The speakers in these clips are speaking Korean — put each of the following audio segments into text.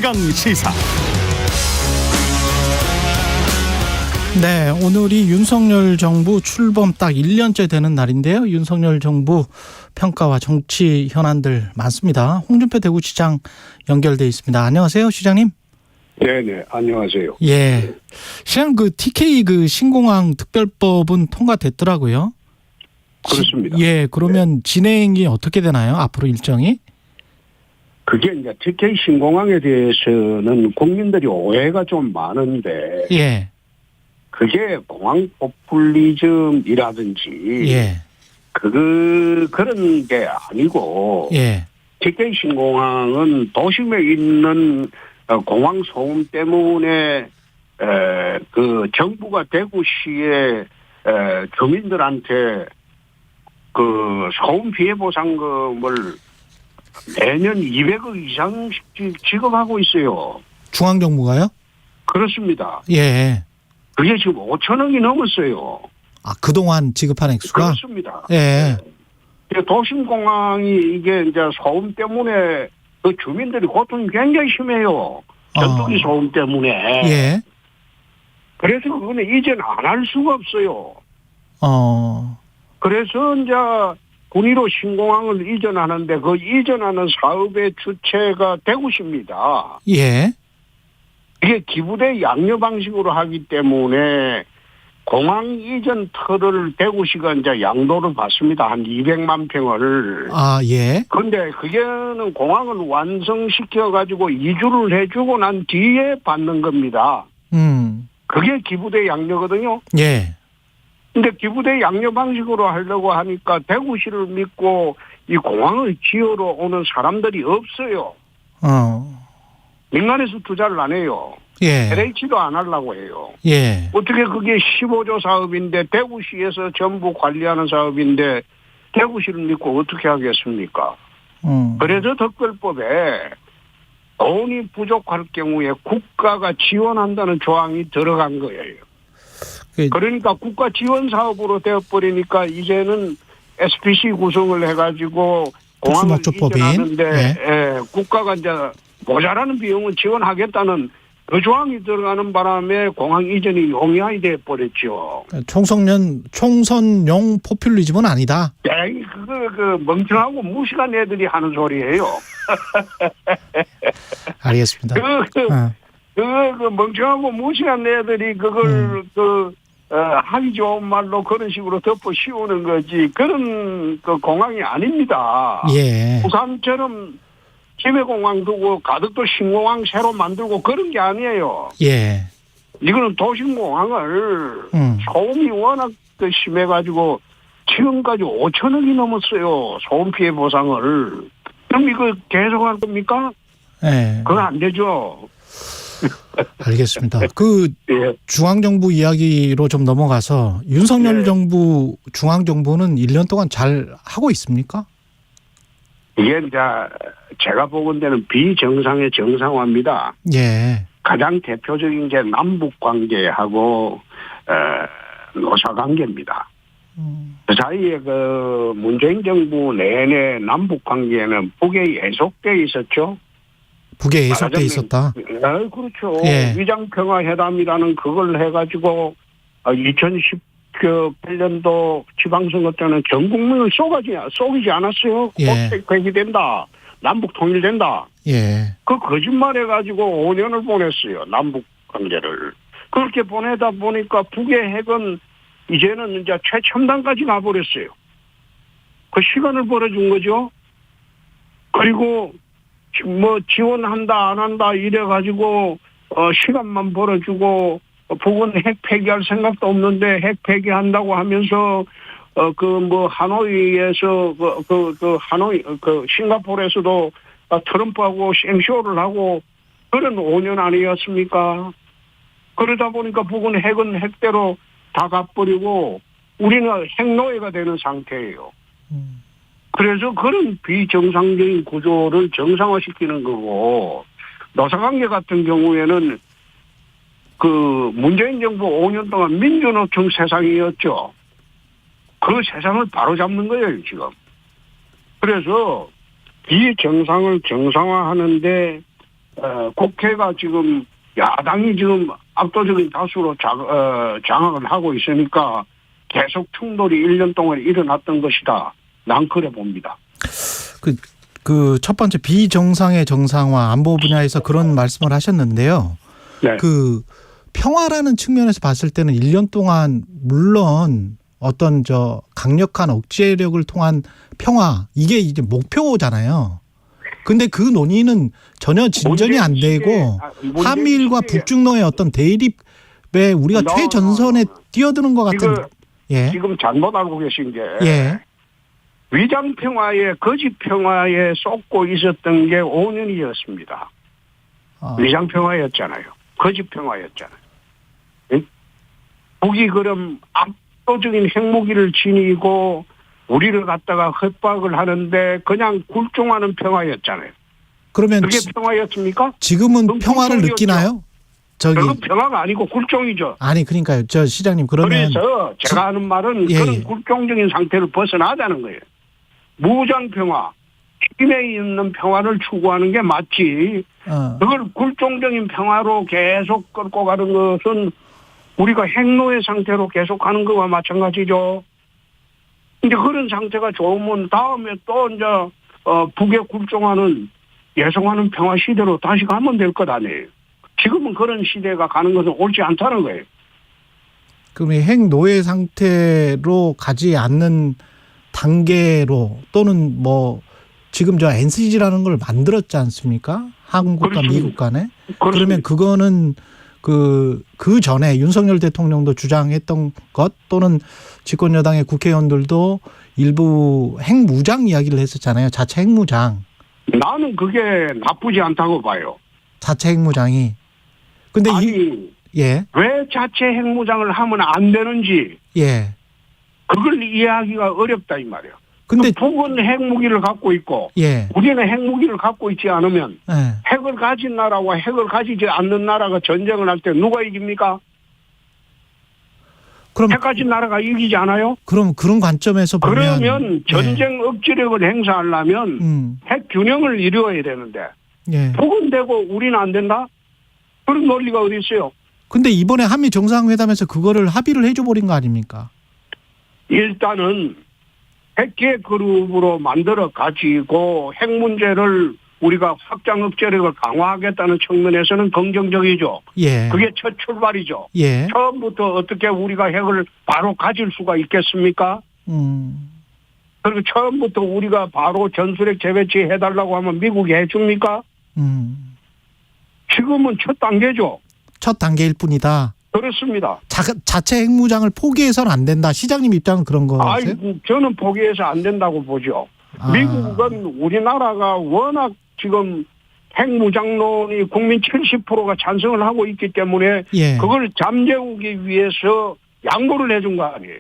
최강시사. 네, 오늘이 윤석열 정부 출범 딱 1년째 되는 날인데요. 윤석열 정부 평가와 정치 현안들 많습니다. 홍준표 대구시장 연결돼 있습니다. 안녕하세요, 시장님. 네네, 안녕하세요. 예, 시장 TK 신공항 특별법은 통과됐더라고요. 그렇습니다. 예, 그러면 진행이 어떻게 되나요? 앞으로 일정이? 그게 이제 TK 신공항에 대해서는 국민들이 오해가 좀 많은데, 예, 그게 공항 포퓰리즘이라든지, 예, 그런 게 아니고, 예, TK 신공항은 도심에 있는 공항 소음 때문에 그 정부가 대구시의 주민들한테 그 소음 피해 보상금을 매년 200억 이상씩 지급하고 있어요. 중앙정부가요? 그렇습니다. 예. 그게 지금 5천억이 넘었어요. 아, 그동안 지급한 액수가? 그렇습니다. 예. 도심공항이 이게 이제 소음 때문에 그 주민들이 고통이 굉장히 심해요. 전투기 소음 때문에. 예. 그래서 그거는 이제는 안 할 수가 없어요. 그래서 이제 군의로 신공항을 이전하는데 그 이전하는 사업의 주체가 대구시입니다. 예. 이게 기부대 양료 방식으로 하기 때문에 공항 이전 터를 대구시가 이제 양도를 받습니다. 한 200만 평을. 아, 예. 근데 그게는 공항을 완성시켜가지고 이주를 해주고 난 뒤에 받는 겁니다. 그게 기부대 양료거든요. 예. 근데 기부대 양료 방식으로 하려고 하니까 대구시를 믿고 이 공항을 지으러 오는 사람들이 없어요. 민간에서 투자를 안 해요. 예. LH도 안 하려고 해요. 예. 어떻게 그게 15조 사업인데 대구시에서 전부 관리하는 사업인데 대구시를 믿고 어떻게 하겠습니까? 그래서 특별법에 돈이 부족할 경우에 국가가 지원한다는 조항이 들어간 거예요. 그러니까 국가 지원 사업으로 되어버리니까 이제는 SPC 구성을 해가지고 공항을 이전하는데 예. 국가가 이제 모자라는 비용은 지원하겠다는 그 조항이 들어가는 바람에 공항 이전이 용이하게 돼버렸죠. 총선용 포퓰리즘은 아니다. 네, 그거 멍청하고 무식한 애들이 하는 소리예요. 알겠습니다. 그 멍청하고 무식한 애들이 그걸 하기 좋은 말로 그런 식으로 덮어 씌우는 거지 그런 그 공항이 아닙니다. 예. 부산처럼 김해공항 두고 가덕도 신공항 새로 만들고 그런 게 아니에요. 예. 이거는 도심공항을 소음이 워낙 심해가지고 지금까지 5천억이 넘었어요. 소음 피해 보상을. 그럼 이거 계속할 겁니까? 예. 그건 안 되죠. 알겠습니다. 예. 중앙정부 이야기로 좀 넘어가서 윤석열 정부, 중앙정부는 1년 동안 잘 하고 있습니까? 이게 이제 제가 보건대는 비정상의 정상화입니다. 예. 가장 대표적인 게 남북 관계하고 노사 관계입니다. 그 사이에 그 문재인 정부 내내 남북 관계는 북에 예속돼 있었죠. 북에 예속돼 있었다. 네, 그렇죠. 예. 위장평화회담이라는 그걸 해가지고 2018년도 지방선거 때는 전 국민을 속이지 않았어요. 예. 곧 폐기된다. 남북 통일된다. 예. 그 거짓말해가지고 5년을 보냈어요. 남북 관계를. 그렇게 보내다 보니까 북의 핵은 이제는 이제 최첨단까지 가버렸어요. 그 시간을 벌어준 거죠. 그리고 뭐 지원한다 안 한다 이래가지고 시간만 벌어주고 북은 핵 폐기할 생각도 없는데 핵 폐기한다고 하면서 하노이에서 하노이 싱가포르에서도 트럼프하고 생쇼를 하고 그런 5년 아니었습니까? 그러다 보니까 북은 핵은 핵대로 다 가버리고 우리는 핵노예가 되는 상태예요. 그래서 그런 비정상적인 구조를 정상화시키는 거고 노사관계 같은 경우에는 그 문재인 정부 5년 동안 민주노총 세상이었죠. 그 세상을 바로잡는 거예요, 지금. 그래서 비정상을 정상화하는데 국회가 지금 야당이 지금 압도적인 다수로 장악을 하고 있으니까 계속 충돌이 1년 동안 일어났던 것이다. 난 그래 봅니다. 그 첫 번째 비정상의 정상화 안보 분야에서 그런 말씀을 하셨는데요. 네. 그 평화라는 측면에서 봤을 때는 1년 동안 물론 어떤 강력한 억제력을 통한 평화 이게 이제 목표잖아요. 근데 그 논의는 전혀 진전이 안 되고 한미일과 북중로의 어떤 대립에 우리가 최전선에 뛰어드는 것 같은. 지금 잘못 알고 계신 게 예. 위장 평화에 거짓 평화에 쏟고 있었던 게 5년이었습니다. 위장 평화였잖아요. 거짓 평화였잖아요. 응? 북이 그럼 압도적인 핵무기를 지니고 우리를 갖다가 협박을 하는데 그냥 굴종하는 평화였잖아요. 그러면 그게 평화였습니까? 지금은 평화를 느끼나요? 그건 평화가 아니고 굴종이죠. 아니 그러니까요. 시장님 그러면 그래서 제가 하는 말은 그런 굴종적인 상태를 벗어나자는 거예요. 무장 평화, 힘에 있는 평화를 추구하는 게 맞지. 그걸 굴종적인 평화로 계속 끌고 가는 것은 우리가 핵노예 상태로 계속 가는 것과 마찬가지죠. 이제 그런 상태가 좋으면 다음에 또 이제 북에 굴종하는 예송하는 평화 시대로 다시 가면 될 것 아니에요. 지금은 그런 시대가 가는 것은 옳지 않다는 거예요. 그럼 핵노예 상태로 가지 않는 단계로 또는 지금 NCG라는 걸 만들었지 않습니까? 한국과 그렇죠. 미국 간에. 그렇습니다. 그러면 그거는 그 전에 윤석열 대통령도 주장했던 것 또는 집권 여당의 국회의원들도 일부 핵무장 이야기를 했었잖아요. 자체 핵무장. 나는 그게 나쁘지 않다고 봐요. 자체 핵무장이. 근데 왜 자체 핵무장을 하면 안 되는지. 그걸 이해하기가 어렵다 이 말이에요. 근데 북은 핵무기를 갖고 있고 우리는 핵무기를 갖고 있지 않으면 핵을 가진 나라와 핵을 가지지 않는 나라가 전쟁을 할 때 누가 이깁니까? 그럼 핵 가진 나라가 이기지 않아요? 그럼 그런 관점에서 보면 그러면 전쟁 억지력을 행사하려면 핵 균형을 이루어야 되는데 북은 되고 우리는 안 된다? 그런 논리가 어디 있어요? 근데 이번에 한미 정상회담에서 그거를 합의를 해줘 버린 거 아닙니까? 일단은 핵계획 그룹으로 만들어 가지고 핵 문제를 우리가 확장 억제력을 강화하겠다는 측면에서는 긍정적이죠. 그게 첫 출발이죠. 처음부터 어떻게 우리가 핵을 바로 가질 수가 있겠습니까? 그리고 처음부터 우리가 바로 전술핵 재배치 해달라고 하면 미국이 해줍니까? 지금은 첫 단계죠. 첫 단계일 뿐이다. 그렇습니다. 자체 핵무장을 포기해서는 안 된다. 시장님 입장은 그런 거세요? 저는 포기해서 안 된다고 보죠. 미국은 우리나라가 워낙 지금 핵무장론이 국민 70%가 찬성을 하고 있기 때문에 그걸 잠재우기 위해서 양보를 해준 거 아니에요.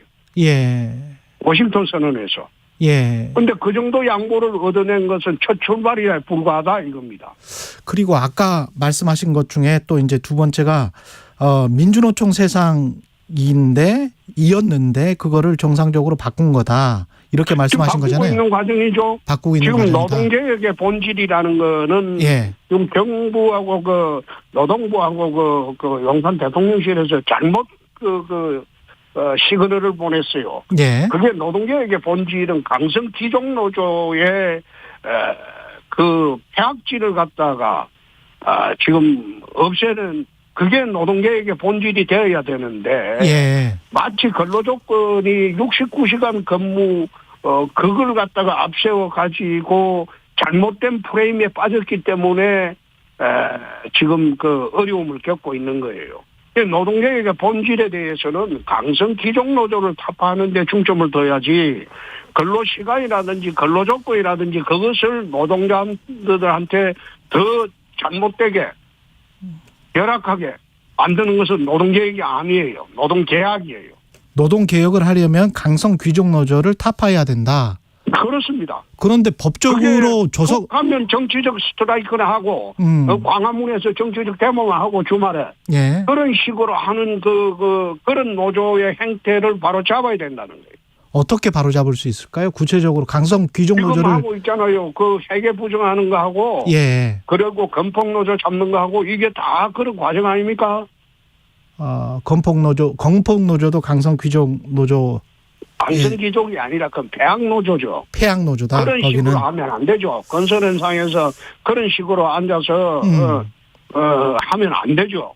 워싱턴 선언에서. 근데 그 정도 양보를 얻어낸 것은 첫 출발이에 불과하다 이겁니다. 그리고 아까 말씀하신 것 중에 또 이제 두 번째가 민주노총 세상인데 이었는데 그거를 정상적으로 바꾼 거다. 이렇게 말씀하신 거잖아요. 바꾸고 있는 과정이죠. 바꾸고 있는 지금 과정이다. 노동개혁의 본질이라는 거는 지금 정부하고 노동부하고 용산 대통령실에서 잘못 시그널을 보냈어요. 그게 노동개혁의 본질은 강성 귀족노조의 폐악질을 갖다가 지금 없애는 그게 노동개혁의 본질이 되어야 되는데 마치 근로조건이 69시간 근무 그걸 갖다가 앞세워 가지고 잘못된 프레임에 빠졌기 때문에 지금 그 어려움을 겪고 있는 거예요. 노동개혁의 본질에 대해서는 강성 귀족노조를 타파하는 데 중점을 둬야지 근로시간이라든지 근로조건이라든지 그것을 노동자들한테 더 잘못되게 열악하게 만드는 것은 노동개혁이 아니에요. 노동계약이에요. 노동개혁을 하려면 강성 귀족노조를 타파해야 된다. 그렇습니다. 그런데 법적으로 하면 정치적 스트라이크를 하고 광화문에서 정치적 데모를 하고 주말에 그런 식으로 하는 그런 노조의 행태를 바로 잡아야 된다는 거예요. 어떻게 바로잡을 수 있을까요? 구체적으로 강성 귀족 지금 노조를 하고 있잖아요. 그 회계 부정하는 거 하고, 예, 그리고 건폭 노조 잡는 거 하고 이게 다 그런 과정 아닙니까? 건폭 노조도 강성 귀족 노조 강성 귀족이 아니라 그 배양 노조죠. 폐양 노조다. 그런 거기는 식으로 하면 안 되죠. 건설 현상에서 그런 식으로 앉아서 하면 안 되죠.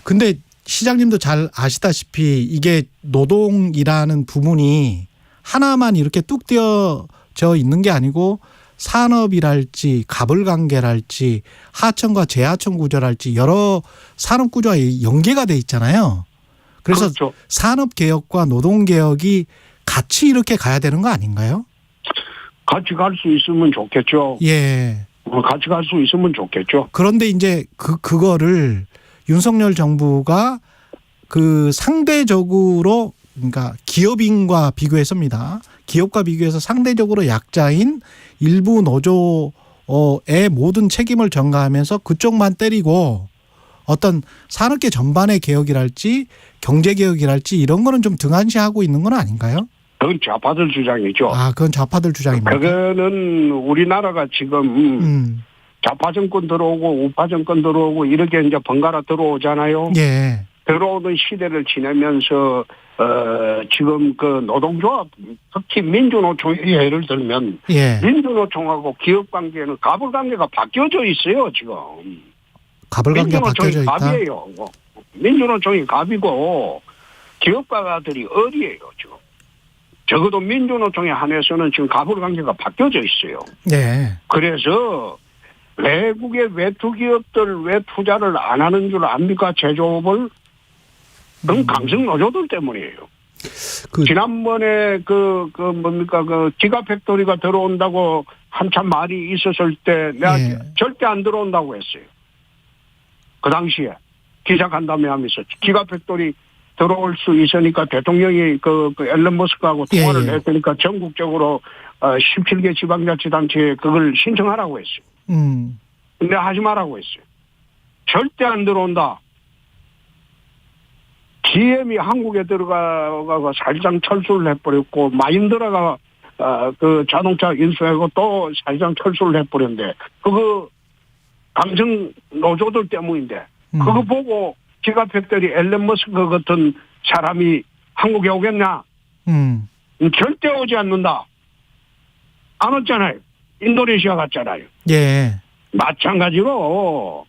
근데 시장님도 잘 아시다시피 이게 노동이라는 부문이 하나만 이렇게 뚝 떼어져 있는 게 아니고 산업이랄지 가불관계랄지 하청과 재하청 구조랄지 여러 산업 구조와 연계가 돼 있잖아요. 그래서 그렇죠. 산업개혁과 노동개혁이 같이 이렇게 가야 되는 거 아닌가요? 같이 갈 수 있으면 좋겠죠. 예. 같이 갈 수 있으면 좋겠죠. 그런데 이제 그거를 윤석열 정부가 그 상대적으로 그러니까 기업인과 비교해서입니다. 기업과 비교해서 상대적으로 약자인 일부 노조의 모든 책임을 전가하면서 그쪽만 때리고 어떤 산업계 전반의 개혁이랄지 경제개혁이랄지 이런 거는 좀 등한시하고 있는 건 아닌가요? 그건 좌파들 주장이죠. 그건 좌파들 주장입니다. 그거는 우리나라가 지금 좌파 정권 들어오고 우파 정권 들어오고 이렇게 이제 번갈아 들어오잖아요. 예. 들어오는 시대를 지내면서 지금 그 노동조합 특히 민주노총 예를 들면 예. 민주노총하고 기업 관계는 갑을 관계가 바뀌어져 있어요 지금. 갑을 관계가 바뀌어져 있다. 갑이에요. 민주노총이 갑이고 기업가들이 을이에요 지금. 적어도 민주노총에 한해서는 지금 갑을 관계가 바뀌어져 있어요. 네. 그래서 외국의 외투 기업들 왜 투자를 안 하는 줄 압니까? 제조업을? 그건 강성 노조들 때문이에요. 지난번에 그 기가 팩토리가 들어온다고 한참 말이 있었을 때 내가 절대 안 들어온다고 했어요. 그 당시에 기자간담회 하면서 기가 팩토리 들어올 수 있으니까 대통령이 그 앨런 머스크하고 통화를 했으니까 전국적으로 17개 지방자치단체에 그걸 신청하라고 했어요. 근데 하지 말라고 했어요. 절대 안 들어온다. GM이 한국에 들어가서 사실상 철수를 해버렸고 마인드라가 그 자동차 인수하고 또 사실상 철수를 해버렸는데 그거 강성 노조들 때문인데 그거 보고 기가팩토리 앨런 머스크 같은 사람이 한국에 오겠냐? 절대 오지 않는다. 안 왔잖아요. 인도네시아 갔잖아요. 예. 마찬가지로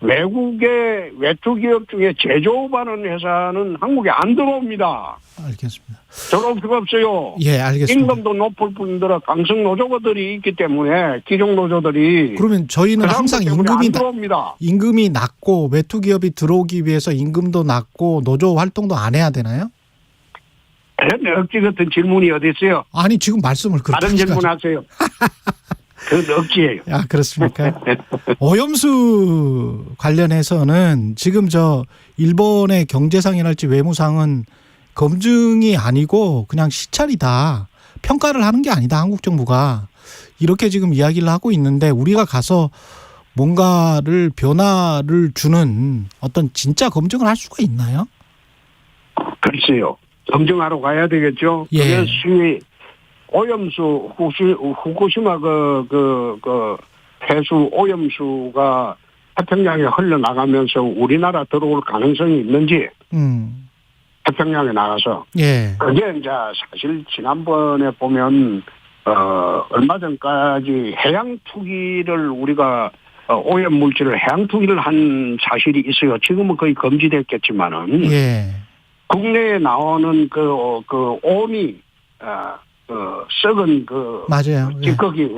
외국의 외투 기업 중에 제조업하는 회사는 한국에 안 들어옵니다. 알겠습니다. 들어올 수가 없어요. 예, 알겠습니다. 임금도 높을 뿐더러 강성 노조들이 있기 때문에 기종 노조들이 그러면 저희는 항상 임금이 낮고 외투 기업이 들어오기 위해서 임금도 낮고 노조 활동도 안 해야 되나요? 억지 같은 질문이 어디 있어요? 아니 지금 말씀을 그렇게 다른 질문하세요. 그건 억지예요. 그렇습니까? 오염수 관련해서는 지금 일본의 경제상이랄지 외무상은 검증이 아니고 그냥 시찰이다. 평가를 하는 게 아니다. 한국 정부가. 이렇게 지금 이야기를 하고 있는데 우리가 가서 뭔가를 변화를 주는 어떤 진짜 검증을 할 수가 있나요? 글쎄요. 검증하러 가야 되겠죠. 예. 그것이 오염수 후쿠시마 해수 오염수가 태평양에 흘러나가면서 우리나라 들어올 가능성이 있는지 태평양에 나가서 그게 이제 사실 지난번에 보면 얼마 전까지 해양 투기를 우리가 오염 물질을 해양 투기를 한 사실이 있어요. 지금은 거의 금지됐겠지만은 국내에 나오는 오미 썩은 맞아요. 찌꺼기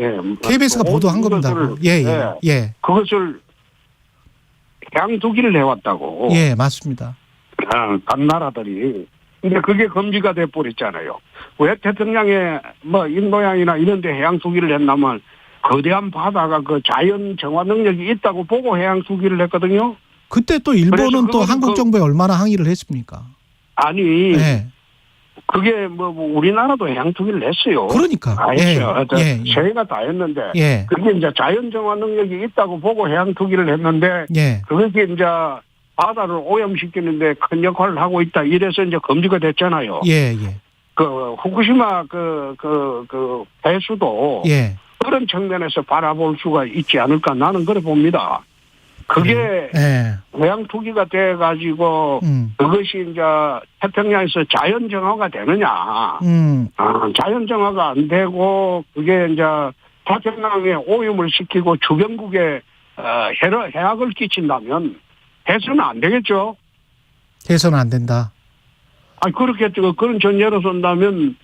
KBS가 보도한 겁니다. 그것을 해양 투기를 해왔다고. 예, 맞습니다. 각 나라들이. 근데 그게 금지가 돼 버렸잖아요. 왜 태평양에 인도양이나 이런 데 해양 투기를 했냐면 거대한 바다가 그 자연 정화 능력이 있다고 보고 해양 투기를 했거든요. 그때 또 일본은 또 한국 정부에 얼마나 항의를 했습니까? 아니. 그게 우리나라도 해양 투기를 했어요. 그러니까. 다 했죠. 세계가 다 했는데 그게 이제 자연 정화 능력이 있다고 보고 해양 투기를 했는데 그게 이제 바다를 오염시키는데 큰 역할을 하고 있다. 이래서 이제 금지가 됐잖아요. 그 후쿠시마 배수도 예. 그런 측면에서 바라볼 수가 있지 않을까 나는 그래 봅니다. 그게 예. 해양 투기가 돼 가지고 그것이 이제 태평양에서 자연 정화가 되느냐? 자연 정화가 안 되고 그게 이제 태평양에 오염을 시키고 주변국에 해악을 끼친다면 해서는 안 되겠죠. 해서는 안 된다. 아니 그렇겠죠. 그런 전제로 선다면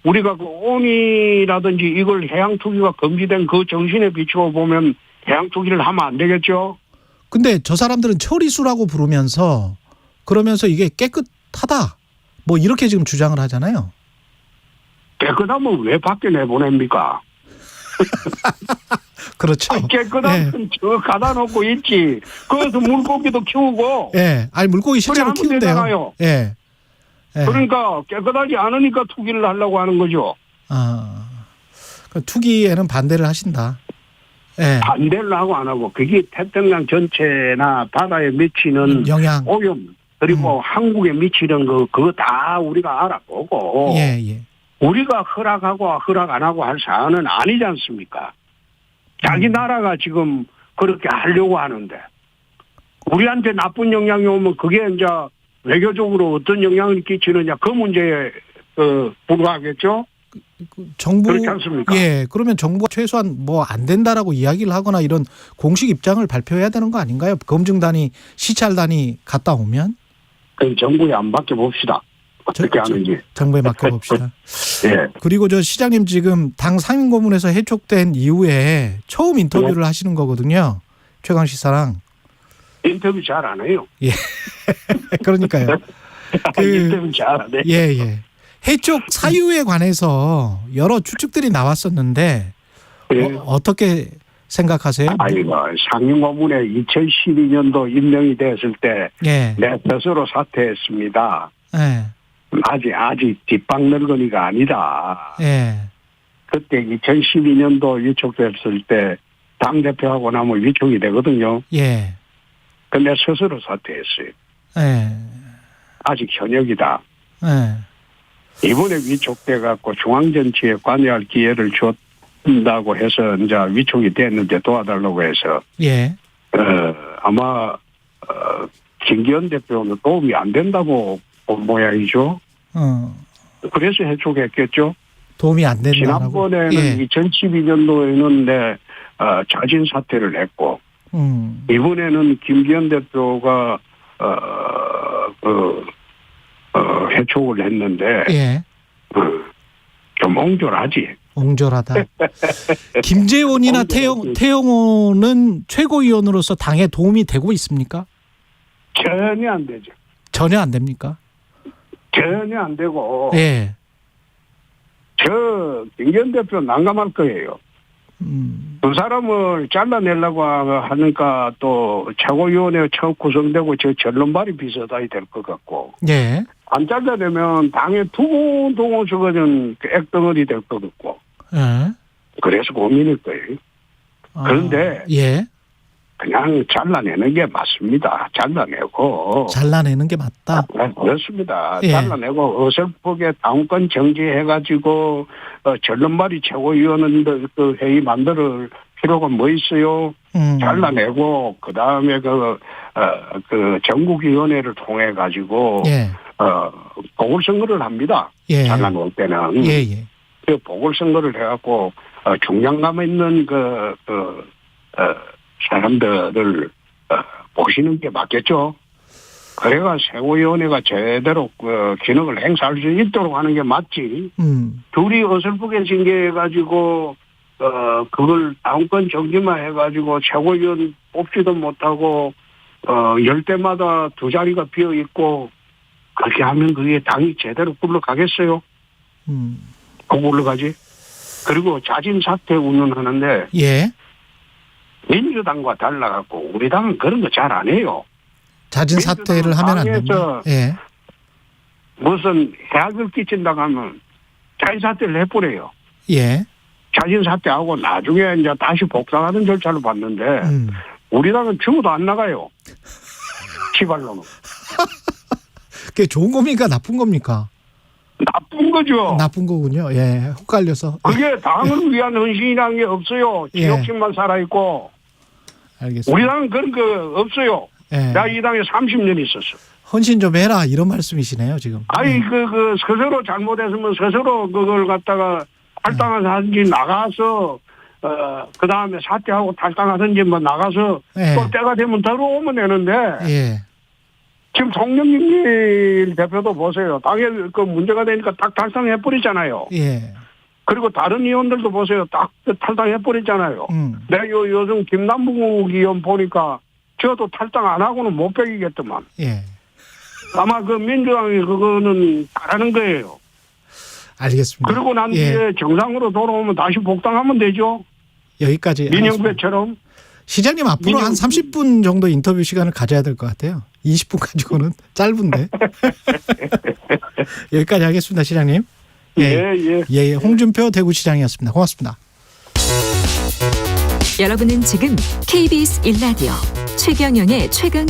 우리가 그 온이라든지 이걸 해양 투기가 금지된 그 정신에 비추어 보면 해양 투기를 하면 안 되겠죠. 근데 저 사람들은 처리수라고 부르면서 그러면서 이게 깨끗하다. 뭐 이렇게 지금 주장을 하잖아요. 깨끗하면 왜 밖에 내보냅니까? 그렇죠. 깨끗하면 저 가다 놓고 있지. 거기서 물고기도 키우고. 예. 아니 물고기 실제로 그래 하면 키운대요. 되잖아요. 예. 예. 그러니까 깨끗하지 않으니까 투기를 하려고 하는 거죠. 투기에는 반대를 하신다. 예. 반대를 하고 안 하고 그게 태평양 전체나 바다에 미치는 영향. 오염 그리고 한국에 미치는 그거 다 우리가 알아보고 예, 예. 우리가 허락하고 허락 안 하고 할 사안은 아니지 않습니까? 자기 나라가 지금 그렇게 하려고 하는데 우리한테 나쁜 영향이 오면 그게 이제 외교적으로 어떤 영향을 끼치느냐 그 문제에 불과하겠죠. 정부 그렇지 않습니까? 예, 그러면 정부가 최소한 뭐 안 된다라고 이야기를 하거나 이런 공식 입장을 발표해야 되는 거 아닌가요? 검증단이 시찰단이 갔다 오면 그 정부에 안 맡겨 봅시다. 어떻게 하는지. 정부에 맡겨 봅시다. 예. 그리고 저 시장님 지금 당 상임고문에서 해촉된 이후에 처음 인터뷰를 하시는 거거든요. 최강식 사랑. 인터뷰 잘 안 해요. 예. 그러니까요. 인터뷰 잘 안 해. 예, 예. 해촉 사유에 관해서 여러 추측들이 나왔었는데 예. 어떻게 생각하세요? 아이고, 상임고문에 2012년도 임명이 됐을 때 예. 내 스스로 사퇴했습니다. 예. 아직 뒷방 늙은이가 아니다. 예. 그때 2012년도 위촉됐을 때 당대표하고 나면 위촉이 되거든요. 예. 근데 스스로 사퇴했어요. 예. 아직 현역이다. 예. 이번에 위촉돼 갖고 중앙정치에 관여할 기회를 줬다고 해서 이제 위촉이 됐는데 도와달라고 해서 예. 아마 김기현 대표는 도움이 안 된다고 본 모양이죠. 그래서 해촉했겠죠. 도움이 안 된다라고. 지난번에는 예. 2012년도에는 내 자진 사퇴를 했고 이번에는 김기현 대표가 해촉을 했는데 예. 좀 옹졸하지. 옹졸하다. 김재원이나 태영호는 최고위원으로서 당에 도움이 되고 있습니까? 전혀 안 되죠. 전혀 안 됩니까? 전혀 안 되고 예. 저 김기현 대표 난감할 거예요. 두 사람을 잘라내려고 하니까 또 최고위원회 처음 구성되고 저 전론발이 비슷하게 될 것 같고 예. 안 잘라내면 당에 두고두고 저거는 액덩어리 될 것 같고 예. 그래서 고민일 거예요. 그런데 예. 그냥 잘라내는 게 맞습니다. 잘라내는 게 맞다. 그렇습니다. 예. 잘라내고 어설프게 당권 정지해가지고 전론발이 최고위원들 그 회의 만들 필요가 뭐 있어요? 잘라내고 그 다음에 그 전국위원회를 통해 가지고 예. 보궐선거를 합니다. 예. 잘라놓을 때는 예예. 그 보궐선거를 해갖고 중량감 있는 사람들을 보시는 게 맞겠죠. 그래가 최고위원회가 제대로 기능을 행사할 수 있도록 하는 게 맞지. 둘이 어설프게 징계해가지고 그걸 당권 정지만 해가지고 최고위원 뽑지도 못하고 열 때마다 두 자리가 비어 있고 그렇게 하면 그게 당이 제대로 굴러가겠어요? 꼭 굴러가지. 그리고 자진 사퇴 운운하는데 예. 민주당과 달라갖고 우리 당은 그런 거 잘 안 해요. 자진 사퇴를 하면 안 된다. 예. 무슨 해악을 끼친다고 하면 자진 사퇴를 해버려요. 예. 자진 사퇴하고 나중에 이제 다시 복당하는 절차를 봤는데 우리 당은 죽어도 안 나가요. 시발로는. 그게 좋은 겁니까 나쁜 겁니까? 나쁜 거죠. 나쁜 거군요. 예, 헷갈려서. 그게 당을 위한 헌신이라는 게 없어요. 예. 지역심만 살아있고. 알겠습니다. 우리 당은 그런 거 없어요. 예. 나 이 당에 30년 있었어. 헌신 좀 해라 이런 말씀이시네요 지금. 아니, 스스로 잘못했으면 스스로 그걸 갖다가 탈당하든지 나가서, 그 다음에 사퇴하고 탈당하든지 뭐 나가서 예. 또 때가 되면 들어오면 되는데, 예. 지금 송영길 대표도 보세요. 당에 그 문제가 되니까 딱 탈당해버리잖아요. 예. 그리고 다른 의원들도 보세요. 딱 탈당해버리잖아요. 내가 요즘 김남국 의원 보니까 저도 탈당 안 하고는 못 빼기겠더만. 예. 아마 그 민주당이 그거는 바라는 거예요. 알겠습니다. 그러고 난 예. 뒤에 정상으로 돌아오면 다시 복당하면 되죠. 여기까지. 민영배처럼. 시장님 앞으로 한 30분 정도 인터뷰 시간을 가져야 될 것 같아요. 20분 가지고는 짧은데. 여기까지 하겠습니다, 시장님. 예. 홍준표 대구시장이었습니다. 고맙습니다. 여러분은 지금 KBS 1라디오 최경영의 최강